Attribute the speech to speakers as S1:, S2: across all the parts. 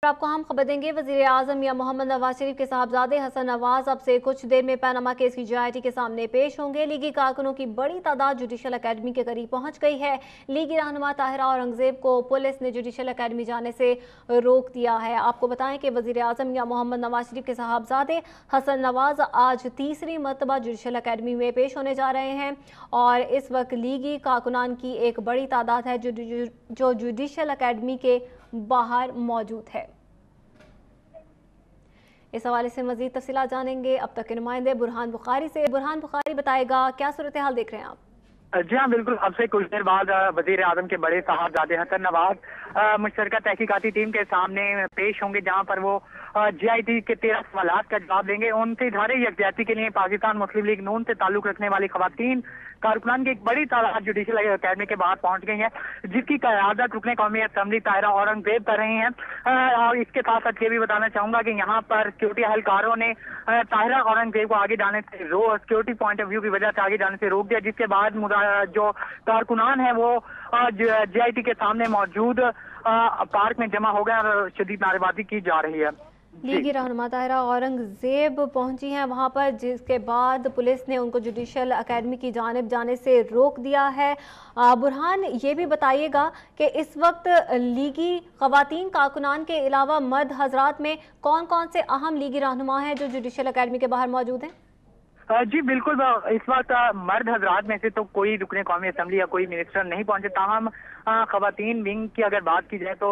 S1: आपको हम खबर देंगे। वजीर आजम या मोहम्मद नवाज शरीफ के साहबजादे हसन नवाज अब से कुछ देर में पैनामा केस की JIT के सामने पेश होंगे। लीगी कारकुनों की बड़ी तादाद जुडिशल अकेडमी के करीब पहुंच गई है। लीगी रहनुमा ताहिरा औरंगजेब को पुलिस ने जुडिशल अकेडमी जाने से रोक दिया है। आपको बताएं कि वजीर आजम या मोहम्मद नवाज शरीफ के साहबजादे हसन नवाज आज तीसरी मरतबा जुडिशल अकेडमी में पेश होने जा रहे हैं और इस वक्त लीगी कारकुनान की एक बड़ी तादाद है जो जुडिशल अकेडमी के बाहर मौजूद है। इस हवाले से मजीद तफसीलात जानेंगे अब तक के नुमाइंदे बुरहान बुखारी से। बुरहान बुखारी बताएगा, क्या सूरत हाल देख रहे हैं आप?
S2: जी हाँ बिल्कुल, अब से कुछ देर बाद वजीर आजम के बड़े साहबजादे हसन नवाज मुश्तरका तहकीकाती टीम के सामने पेश होंगे, जहाँ पर वो JIT के 13 सवालात का जवाब देंगे। उनसे इधारे यकजहती के लिए पाकिस्तान मुस्लिम लीग नून से ताल्लुक रखने वाली खवातीन कारकुनान की एक बड़ी तादाद जुडिशल अकेडमी के बाहर पहुंच गई है, जिसकी क़यादत रुकने कौमी असेंबली ताहिरा औरंगजेब कर रही हैं। और इसके साथ साथ ये भी बताना चाहूंगा कि यहाँ पर सिक्योरिटी एहलकारों ने ताहिरा औरंगजेब को आगे जाने से सिक्योरिटी पॉइंट ऑफ व्यू की वजह से आगे जाने से रोक दिया, जिसके बाद जो कारकुनान है वो JIT के सामने मौजूद पार्क में जमा हो गए और शदीद नारेबाजी की जा रही है।
S1: लीगी रहनुमा ताहिरा औरंगजेब पहुंची हैं वहां पर, जिसके बाद पुलिस ने उनको जुडिशल अकेडमी की जानिब जाने से रोक दिया है। बुरहान, ये भी बताइएगा कि इस वक्त लीगी खवातीन कारकुनान के अलावा मर्द हजरात में कौन कौन से अहम लीगी रहनुमा हैं जो जुडिशल अकेडमी के बाहर मौजूद हैं?
S2: जी बिल्कुल, इस वक्त मर्द हजरात में से तो कोई रुकने कौमी असेंबली या कोई मिनिस्टर नहीं पहुंचे। ताहम खवातीन विंग की अगर बात की जाए तो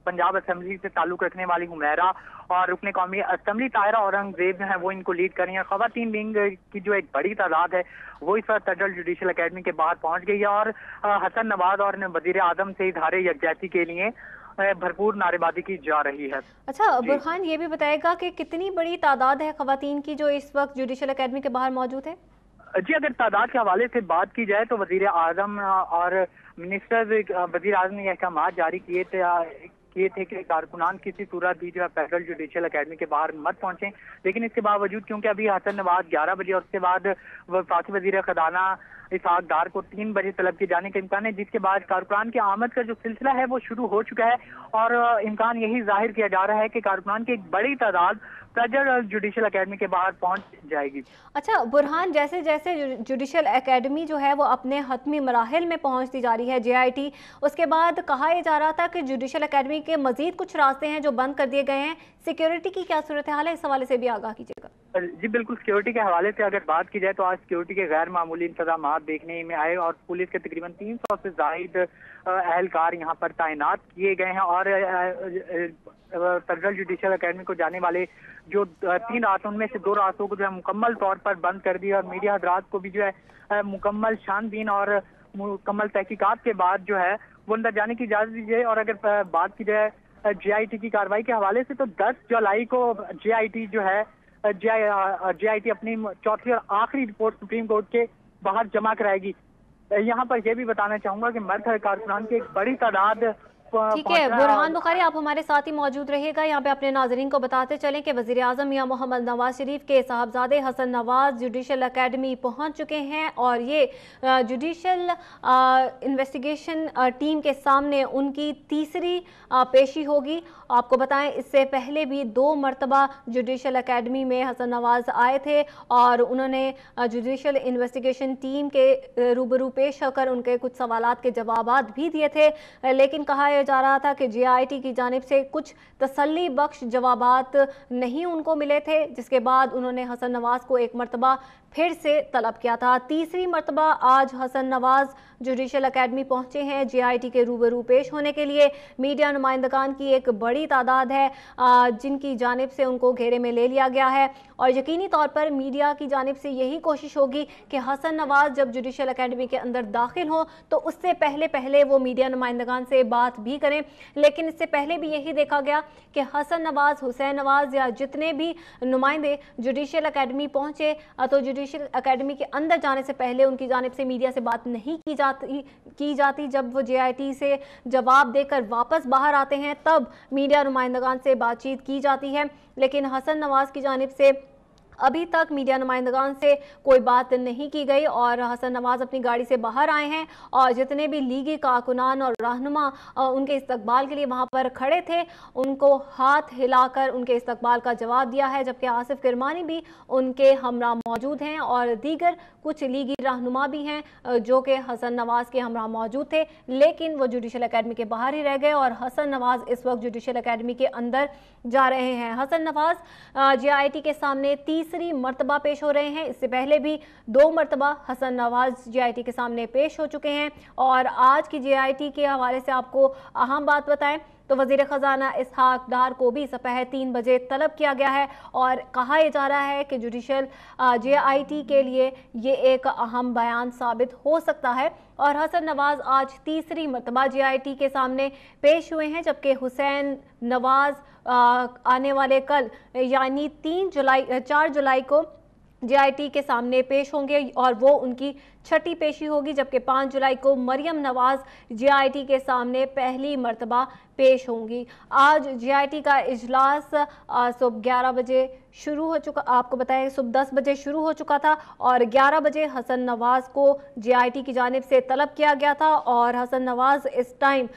S2: पंजाब असेंबली से ताल्लुक रखने वाली हुमैरा और रुकने कौमी असेंबली ताहिरा औरंगजेब हैं, वो इनको लीड कर रही हैं। खवातीन विंग की जो एक बड़ी तादाद है वो इस वक्त फेडरल जुडिशल अकेडमी के बाहर पहुंच गई है और हसन नवाज और वजीर आजम से इधारे यकजहती के लिए भरपूर नारेबाजी की जा रही है।
S1: अच्छा बुरहान, ये भी बताएगा कि कितनी बड़ी तादाद है खवातीन की जो इस वक्त जुडिशल अकेडमी के बाहर मौजूद है?
S2: जी, अगर तादाद के हवाले से बात की जाए तो वजीर आजम और वजीर आजम ने अहकाम जारी किए थे कि कारकुनान किसी सूरत भी जो है फेडरल जुडिशल अकेडमी के बाहर मत पहुंचे। लेकिन इसके बावजूद क्योंकि अभी हसन नवाज 11 बजे और उसके बाद वफाकी वजीर खजाना इसहाक डार को 3 बजे तलब किए जाने का इम्कान है, जिसके बाद कारकुनान की आमद का जो सिलसिला है वो शुरू हो चुका है और इम्कान यही जाहिर किया जा रहा है कि कारकुनान की एक बड़ी तादाद फेडरल जुडिशल अकेडमी के बाहर पहुंच जाएगी।
S1: अच्छा बुरहान, जैसे जैसे जुडिशल अकेडमी जो है वो अपने हतमी मराहिल में पहुंचती जा रही है JIT, उसके बाद कहा यह जा रहा था कि जुडिशल अकेडमी के मजीद कुछ रास्ते हैं जो बंद कर दिए गए हैं। सिक्योरिटी की क्या सूरत हाल है, इस हवाले से भी आगाह कीजिएगा।
S2: जी बिल्कुल, सिक्योरिटी के हवाले से अगर बात की जाए तो आज सिक्योरिटी के गैर मामूली इंतजाम देखने में आए और पुलिस के तकरीबन 300 से जायद एहलकार यहाँ पर तैनात किए गए हैं और फेडरल जुडिशल अकेडमी को जाने वाले जो 3 रास्तों उनमें से 2 रास्तों को जो है मुकम्मल तौर पर बंद कर दिया और मीडिया हजरात को भी जो है मुकम्मल छानबीन और मुकम्मल तहकीकात के बाद जो है वो अंदर जाने की इजाजत दी जाए। और अगर बात की जाए JIT की कार्रवाई के हवाले से तो 10 जुलाई को JIT जो है JIT अपनी चौथी और आखिरी रिपोर्ट सुप्रीम कोर्ट के बाहर जमा कराएगी। यहाँ पर यह भी बताना चाहूंगा कि मर्द कारकुनान की एक बड़ी तादाद।
S1: ठीक है बुरहान बुखारी, आप हमारे साथ ही मौजूद रहिएगा। यहाँ पे अपने नाजरीन को बताते चलें कि वजीर आजम या मोहम्मद नवाज शरीफ के साहबजादे हसन नवाज जुडिशल अकेडमी पहुँच चुके हैं और ये जुडिशल इन्वेस्टिगेशन टीम के सामने उनकी तीसरी पेशी होगी। आपको बताएं, इससे पहले भी 2 मरतबा जुडिशल अकेडमी में हसन नवाज आए थे और उन्होंने जुडिशल इन्वेस्टिगेशन टीम के रूबरू पेश होकर उनके कुछ सवालात के जवाबात भी दिए थे, लेकिन कहा जा रहा था कि JIT की जानिब से कुछ तसल्ली बख्श जवाबात नहीं उनको मिले थे, जिसके बाद उन्होंने हसन नवाज को एक मरतबा फिर से तलब किया था। तीसरी मरतबा आज हसन नवाज जुडिशल अकेडमी पहुंचे हैं JIT के रूबरू पेश होने के लिए। मीडिया नुमाइंदगान की एक बड़ी तादाद है जिनकी जानिब से उनको घेरे में ले लिया गया है और यकीनी तौर पर मीडिया की जानिब से यही कोशिश होगी कि हसन नवाज जब जुडिशल अकेडमी के अंदर दाखिल हो तो उससे पहले वो मीडिया नुमाइंदगान से बात भी करें। लेकिन इससे पहले भी यही देखा गया कि हसन नवाज, हुसैन नवाज या जितने भी नुमाइंदे जुडिशल अकेडमी पहुंचे तो जुडिशल अकेडमी के अंदर जाने से पहले उनकी जानिब से मीडिया से बात नहीं की जाती। जब वो JIT से जवाब देकर वापस बाहर आते हैं तब मीडिया नुमाइंदगान से बातचीत की जाती है। लेकिन हसन नवाज की जानिब से अभी तक मीडिया नुमाइंदगान से कोई बात नहीं की गई और हसन नवाज अपनी गाड़ी से बाहर आए हैं और जितने भी लीगी कारकुनान और रहनुमा उनके इस्तकबाल के लिए वहां पर खड़े थे उनको हाथ हिलाकर उनके इस्तकबाल का जवाब दिया है, जबकि आसिफ किरमानी भी उनके हमरा मौजूद हैं और दीगर कुछ लीगी रहनुमा भी हैं जो कि हसन नवाज के हमरा मौजूद थे, लेकिन वो जुडिशल एकेडमी के बाहर ही रह गए और हसन नवाज इस वक्त जुडिशल एकेडमी के अंदर जा रहे हैं। हसन नवाज JIT के सामने तीसरी मर्तबा पेश हो रहे हैं। इससे पहले भी 2 मर्तबा हसन नवाज JIT के सामने पेश हो चुके हैं और आज की JIT के हवाले से आपको अहम बात बताएं तो वजीर खजाना इसहाक डार को भी सपह 3 बजे तलब किया गया है और कहा जा रहा है कि जुडिशल JIT के लिए ये एक अहम बयान साबित हो सकता है। और हसन नवाज आज तीसरी मर्तबा JIT के सामने पेश हुए हैं, जबकि हुसैन नवाज आने वाले कल यानी 4 जुलाई को JIT के सामने पेश होंगे और वो उनकी छठी पेशी होगी, जबकि 5 जुलाई को मरियम नवाज JIT के सामने पहली मर्तबा पेश होंगी। आज JIT का इजलास सुबह 11 बजे शुरू हो चुका, आपको बताएं सुबह 10 बजे शुरू हो चुका था और 11 बजे हसन नवाज को JIT की जानिब से तलब किया गया था और हसन नवाज इस टाइम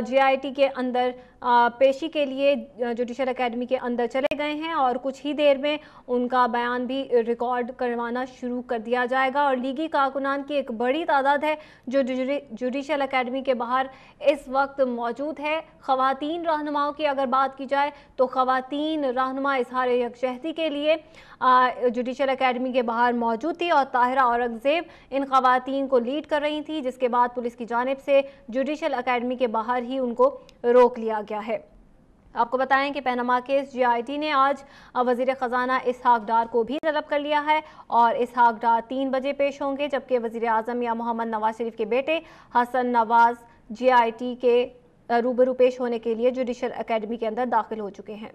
S1: JIT के अंदर पेशी के लिए जुडिशल एकेडमी के अंदर चले गए हैं और कुछ ही देर में उनका बयान भी रिकॉर्ड करवाना शुरू कर दिया जाएगा। और लीगी कारकुनान की एक बड़ी तादाद है जो जुडिशल एकेडमी के बाहर इस वक्त मौजूद है। ख़वातीन रहनुमाओं की अगर बात की जाए तो ख़वातीन रहनुमा इजहार यकजहती के लिए जुडिशल एकेडमी के बाहर मौजूद थी और ताहिरा औरंगजेब इन ख़वातीन को लीड कर रही थी, जिसके बाद पुलिस की जानिब से जुडिशल एकेडमी के बाहर ही उनको रोक लिया गया है। आपको बताएं कि पैनामा केस JIT ने आज वजीर खजाना इसहाक डार को भी तलब कर लिया है और इसहाक डार 3 बजे पेश होंगे, जबकि वजीर आज़म या मोहम्मद नवाज शरीफ के बेटे हसन नवाज JIT के रूबरू पेश होने के लिए जुडिशल एकेडमी के अंदर दाखिल हो चुके हैं।